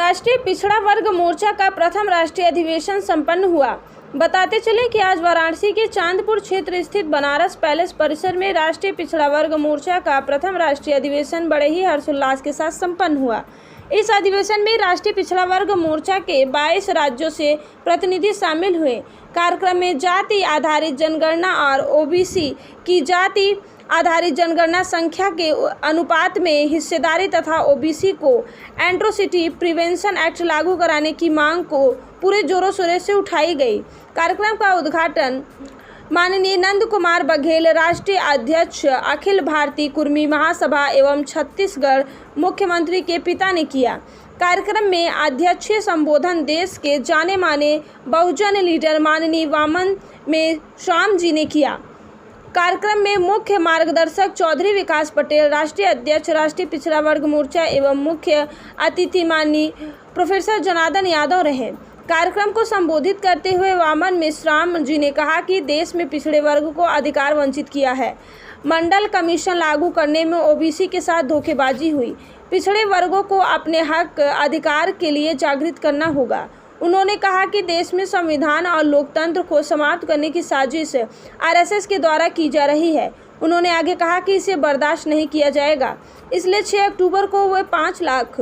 राष्ट्रीय पिछड़ा वर्ग मोर्चा का प्रथम राष्ट्रीय अधिवेशन संपन्न हुआ। बताते चले कि आज वाराणसी के चांदपुर क्षेत्र स्थित बनारस पैलेस परिसर में राष्ट्रीय पिछड़ा वर्ग मोर्चा का प्रथम राष्ट्रीय अधिवेशन बड़े ही हर्षोल्लास के साथ संपन्न हुआ। इस अधिवेशन में राष्ट्रीय पिछड़ा वर्ग मोर्चा के 22 राज्यों से प्रतिनिधि शामिल हुए। कार्यक्रम में जाति आधारित जनगणना और ओबीसी की जाति आधारित जनगणना संख्या के अनुपात में हिस्सेदारी तथा ओबीसी को एट्रोसिटी प्रिवेंशन एक्ट लागू कराने की मांग को पूरे जोरों शोरों से उठाई गई। कार्यक्रम का उद्घाटन माननीय नंद कुमार बघेल, राष्ट्रीय अध्यक्ष अखिल भारतीय कुर्मी महासभा एवं छत्तीसगढ़ मुख्यमंत्री के पिता ने किया। कार्यक्रम में अध्यक्षीय संबोधन देश के जाने माने बहुजन लीडर माननीय वामन में श्याम जी ने किया। कार्यक्रम में मुख्य मार्गदर्शक चौधरी विकास पटेल, राष्ट्रीय अध्यक्ष राष्ट्रीय पिछड़ा वर्ग मोर्चा एवं मुख्य अतिथि माननीय प्रोफेसर जनार्दन यादव रहे। कार्यक्रम को संबोधित करते हुए वामन मेश्राम जी ने कहा कि देश में पिछड़े वर्ग को अधिकार वंचित किया है। मंडल कमीशन लागू करने में ओबीसी के साथ धोखेबाजी हुई। पिछड़े वर्गों को अपने हक अधिकार के लिए जागृत करना होगा। उन्होंने कहा कि देश में संविधान और लोकतंत्र को समाप्त करने की साजिश आरएसएस के द्वारा की जा रही है। उन्होंने आगे कहा कि इसे बर्दाश्त नहीं किया जाएगा, इसलिए 6 अक्टूबर को वे 5 लाख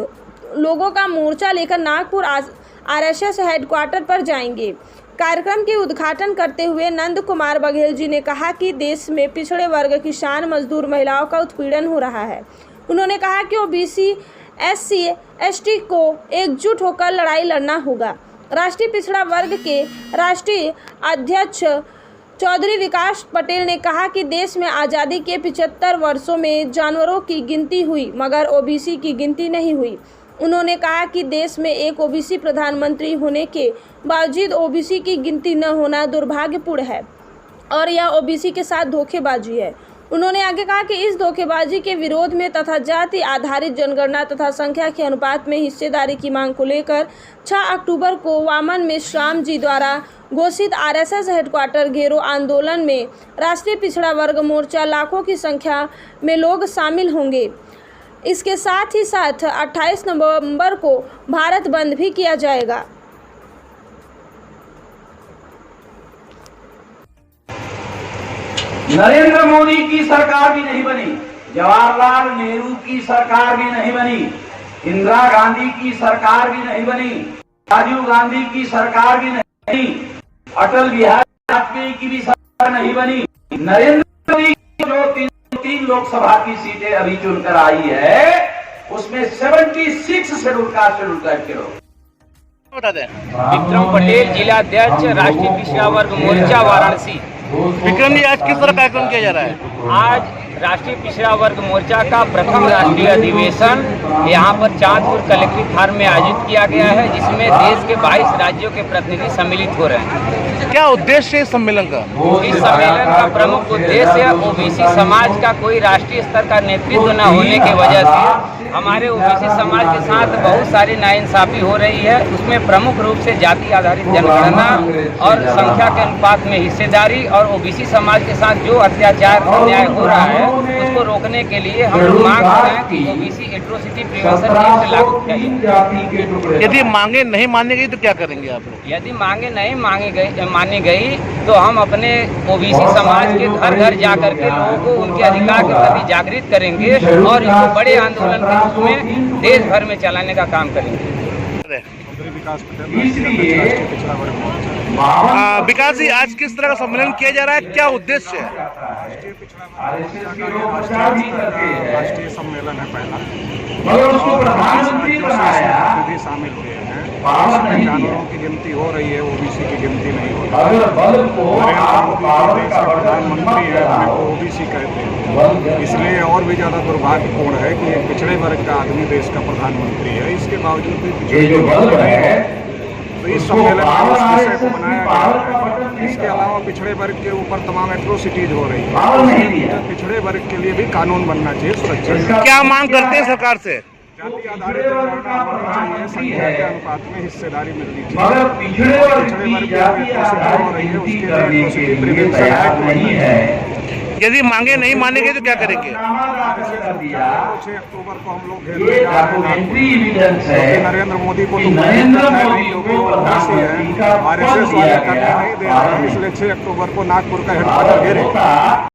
लोगों का मोर्चा लेकर नागपुर आरएसएस हेडक्वार्टर पर जाएंगे। कार्यक्रम के उद्घाटन करते हुए नंद कुमार बघेल जी ने कहा कि देश में पिछड़े वर्ग, किसान, मजदूर, महिलाओं का उत्पीड़न हो रहा है। उन्होंने कहा कि ओबीसी, एससी, एसटी को एकजुट होकर लड़ाई लड़ना होगा। राष्ट्रीय पिछड़ा वर्ग के राष्ट्रीय अध्यक्ष चौधरी विकास पटेल ने कहा कि देश में आज़ादी के 75 वर्षों में जानवरों की गिनती हुई मगर ओबीसी की गिनती नहीं हुई। उन्होंने कहा कि देश में एक ओबीसी प्रधानमंत्री होने के बावजूद ओबीसी की गिनती न होना दुर्भाग्यपूर्ण है और यह ओबीसी के साथ धोखेबाजी है। उन्होंने आगे कहा कि इस धोखेबाजी के विरोध में तथा जाति आधारित जनगणना तथा संख्या के अनुपात में हिस्सेदारी की मांग को लेकर 6 अक्टूबर को वामन मेश्राम जी द्वारा घोषित आरएसएस हेडक्वार्टर घेरो आंदोलन में राष्ट्रीय पिछड़ा वर्ग मोर्चा लाखों की संख्या में लोग शामिल होंगे। इसके साथ ही साथ 28 नवंबर को भारत बंद भी किया जाएगा। नरेंद्र मोदी की सरकार भी नहीं बनी, जवाहरलाल नेहरू की सरकार भी नहीं बनी, इंदिरा गांधी की सरकार भी नहीं बनी, राजीव गांधी की सरकार भी नहीं बनी, अटल बिहारी वाजपेयी की भी सरकार नहीं बनी। नरेंद्र मोदी जो तीन लोकसभा की सीटें अभी चुनकर आई है उसमें 76 शेड्यूल कास्ट के लोग। विक्रम पटेल, जिला अध्यक्ष राष्ट्रीय पिछड़ा वर्ग मोर्चा वाराणसी। विक्रम जी, आज किस तरह कार्यक्रम किया जा रहा है? आज राष्ट्रीय पिछड़ा वर्ग मोर्चा का प्रथम राष्ट्रीय अधिवेशन यहाँ पर चांदपुर कलेक्ट्रेट फार्म में आयोजित किया गया है, जिसमें देश के 22 राज्यों के प्रतिनिधि सम्मिलित हो रहे हैं। क्या उद्देश्य है इस सम्मेलन का? इस सम्मेलन का प्रमुख उद्देश्य ओबीसी समाज का कोई राष्ट्रीय स्तर का नेतृत्व न होने की वजह से हमारे ओबीसी समाज के साथ बहुत सारी नाइंसाफी हो रही है। उसमें प्रमुख रूप से जाति आधारित जनगणना और संख्या के अनुपात में हिस्सेदारी और ओबीसी समाज के साथ जो अत्याचार अन्याय हो रहा है उसको रोकने के लिए हम लोग मांग रहे हैं कि ओबीसी एट्रोसिटी प्रिवेंशन एक्ट लागू किया। यदि मांगे नहीं मानी गई तो क्या करेंगे आप लोग? यदि मांगे नहीं मानी गई तो हम अपने ओबीसी समाज के घर घर जा करके लोगों को उनके अधिकार के प्रति जागृत करेंगे और इसको बड़े आंदोलन के रूप में देश भर में चलाने का काम करेंगे। विकास जी, आज किस तरह का सम्मेलन किया जा रहा है, क्या उद्देश्य है? राष्ट्रीय सम्मेलन है पहला, मगर उसको प्रधानमंत्री बनाया, शामिल हुए हैं। जानवरों की गिनती हो रही है, ओबीसी की गिनती नहीं हो रही। अगर बल को प्रधानमंत्री है, ओबीसी कहते हैं, इसलिए और भी ज्यादा दुर्भाग्यपूर्ण है कि एक पिछड़े वर्ग का आदमी देश का प्रधानमंत्री है, इसके बावजूद भी जो बल है तो इस सम्मेलन में इस विषय को बनाया गया है। इसके अलावा पिछड़े वर्ग के ऊपर तमाम एट्रोसिटीज हो रही है, पिछड़े वर्ग के लिए भी कानून बनना चाहिए सुरक्षा। क्या मांग करते हैं सरकार से? जाति आधारित जनगणना होनी चाहिए, संख्या के अनुपात में हिस्सेदारी मिलनी चाहिए। मगर पिछड़े वर्ग की जाति आधारित हो रही है उसके लिए नहीं है। यदि मांगे नहीं मानेंगे तो क्या करेंगे? 6 अक्टूबर को हम लोग ये डॉक्यूमेंट्री एविडेंस है नरेंद्र मोदी को कि तो नरेंद्र मोदी को प्रधानमंत्री का पद RSS दिया वाले करने गया नहीं दे रहे, इसलिए 6 अक्टूबर को नागपुर का हेडक्वार्टर घेरे।